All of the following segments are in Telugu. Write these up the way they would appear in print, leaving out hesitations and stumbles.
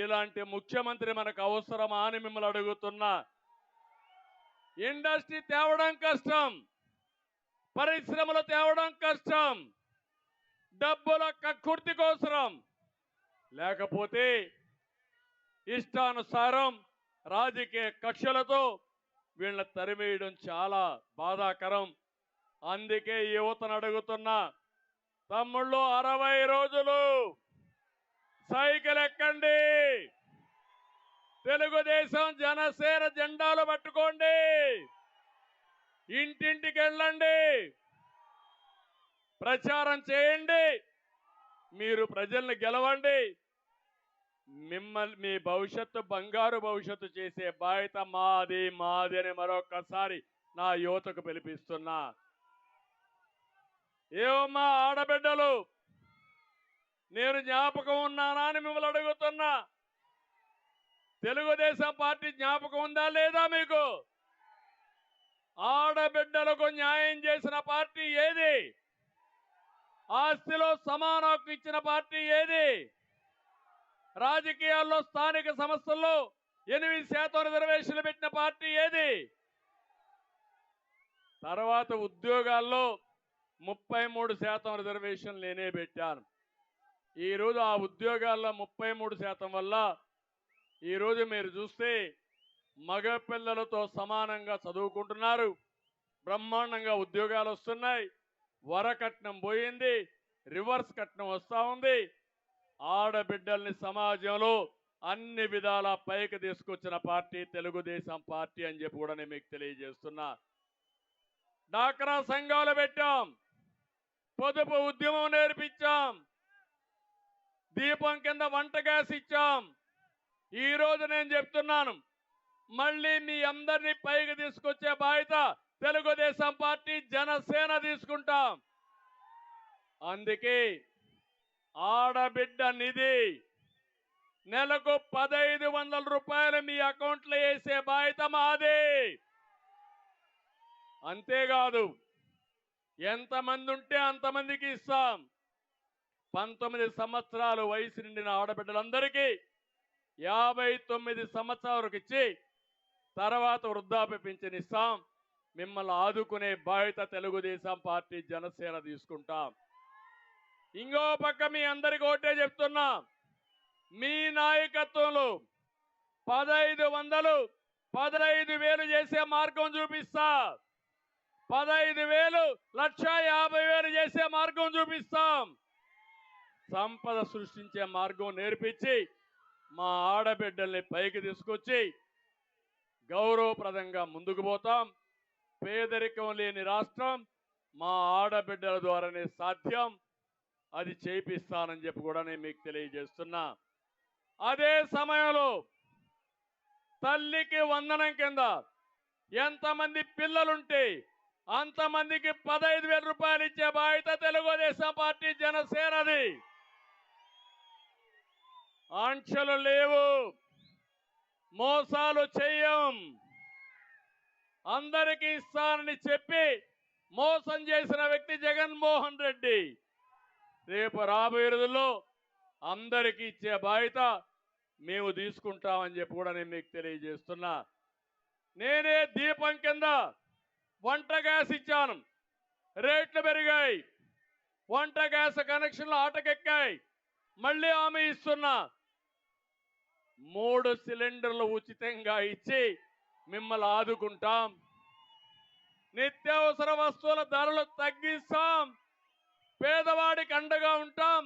ఇలాంటి ముఖ్యమంత్రి మనకు అవసరమా అని మిమ్మల్ని అడుగుతున్నా. ఇండస్ట్రీ తేవడం కష్టం, పరిశ్రమలు తేవడం కష్టం, డబ్బుల కక్కుర్తి కోసరం, లేకపోతే ఇష్టానుసారం రాజకీయ కక్షలతో వీళ్ళని తరిమేయడం చాలా బాధాకరం. అందుకే యువతను అడుగుతున్నా, తమ్ముళ్ళు 60 రోజులు సైకిల్ ఎక్కండి, తెలుగుదేశం జనసేన జెండాలు పట్టుకోండి, ఇంటింటికి వెళ్ళండి, ప్రచారం చేయండి, మీరు ప్రజల్ని గెలవండి. మిమ్మల్ని మీ భవిష్యత్తు బంగారు భవిష్యత్తు చేసే బాధ్యత మాది అని మరొకసారి నా యువతకు పిలిపిస్తున్నా. ఏమమ్మా ఆడబిడ్డలు, నేను జ్ఞాపకం ఉన్నానా అని మిమ్మల్ని అడుగుతున్నా. తెలుగుదేశం పార్టీ జ్ఞాపకం ఉందా లేదా మీకు? ఆడబిడ్డలకు న్యాయం చేసిన పార్టీ ఏది? ఆస్తిలో సమాన హక్కు ఇచ్చిన పార్టీ ఏది? రాజకీయాల్లో స్థానిక సంస్థల్లో 8% రిజర్వేషన్లు పెట్టిన పార్టీ ఏది? తర్వాత ఉద్యోగాల్లో 33% రిజర్వేషన్ నేనే పెట్టాను. ఈరోజు ఆ ఉద్యోగాల్లో 33% వల్ల ఈరోజు మీరు చూస్తే మగపిల్లలతో సమానంగా చదువుకుంటున్నారు, బ్రహ్మాండంగా ఉద్యోగాలు వస్తున్నాయి, వరకట్నం పోయింది, రివర్స్ కట్నం వస్తూ ఉంది. ఆడబిడ్డల్ని సమాజంలో అన్ని విధాల పైకి తీసుకొచ్చిన పార్టీ తెలుగుదేశం పార్టీ అని చెప్పి కూడా నేను మీకు తెలియజేస్తున్నా. డాక్రా సంఘాలు పెట్టాం, పొదుపు ఉద్యమం నేర్పించాం, దీపం కింద వంట గ్యాస్ ఇచ్చాం. ఈరోజు నేను చెప్తున్నాను, మళ్ళీ మీ అందరినీ పైకి తీసుకొచ్చే బాధ్యత తెలుగుదేశం పార్టీ జనసేన తీసుకుంటాం. అందుకే ఆడబిడ్డ నిధి నెలకు 1500 రూపాయలు మీ అకౌంట్లో వేసే బాధ్యత మాది. అంతేకాదు, ఎంతమంది ఉంటే అంతమందికి ఇస్తాం. 19 సంవత్సరాలు వయసు నిండిన ఆడబిడ్డలందరికీ 59 సంవత్సరాల వరకు ఇచ్చి తర్వాత వృద్ధాప్య పింఛన్ ఇస్తాం. మిమ్మల్ని ఆదుకునే బాధ్యత తెలుగుదేశం పార్టీ జనసేన తీసుకుంటాం. ఇంకో పక్క మీ అందరికీ ఒకటే చెప్తున్నా, మీ నాయకత్వంలో 1500 15,000 చేసే మార్గం చూపిస్తా. 15,000 1,50,000 చేసే మార్గం చూపిస్తాం. సంపద సృష్టించే మార్గం నేర్పించి మా ఆడబిడ్డల్ని పైకి తీసుకొచ్చి గౌరవప్రదంగా ముందుకు పోతాం. పేదరికం లేని రాష్ట్రం మా ఆడబిడ్డల ద్వారానే సాధ్యం. అది చేపిస్తానని చెప్పి కూడా నేను మీకు తెలియజేస్తున్నా. అదే సమయంలో తల్లికి వందనం కింద ఎంతమంది పిల్లలుంటే అంతమందికి 15,000 రూపాయలు ఇచ్చే బాధ్యత తెలుగుదేశం పార్టీ జనసేనది. ఆంక్షలు లేవు, మోసాలు చెయ్యం. అందరికీ ఇస్తానని చెప్పి మోసం చేసిన వ్యక్తి జగన్మోహన్ రెడ్డి. రేపు రాబోయే రోజుల్లో అందరికీ ఇచ్చే బాధ్యత మేము తీసుకుంటామని చెప్పి కూడా నేను మీకు తెలియజేస్తున్నా. నేనే దీపం కింద వంట గ్యాస్ ఇచ్చాను, రేట్లు పెరిగాయి, వంట గ్యాస్ కనెక్షన్లు ఆటకెక్కాయి. మళ్ళీ హామీ ఇస్తున్నా, 3 సిలిండర్లు ఉచితంగా ఇచ్చి మిమ్మల్ని ఆదుకుంటాం. నిత్యావసర వస్తువుల ధరలు తగ్గిస్తాం, పేదవాడికి అండగా ఉంటాం.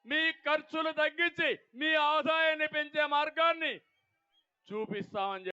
మీ ఖర్చులు తగ్గించి మీ ఆదాయాన్ని పెంచే మార్గాన్ని చూపిస్తామని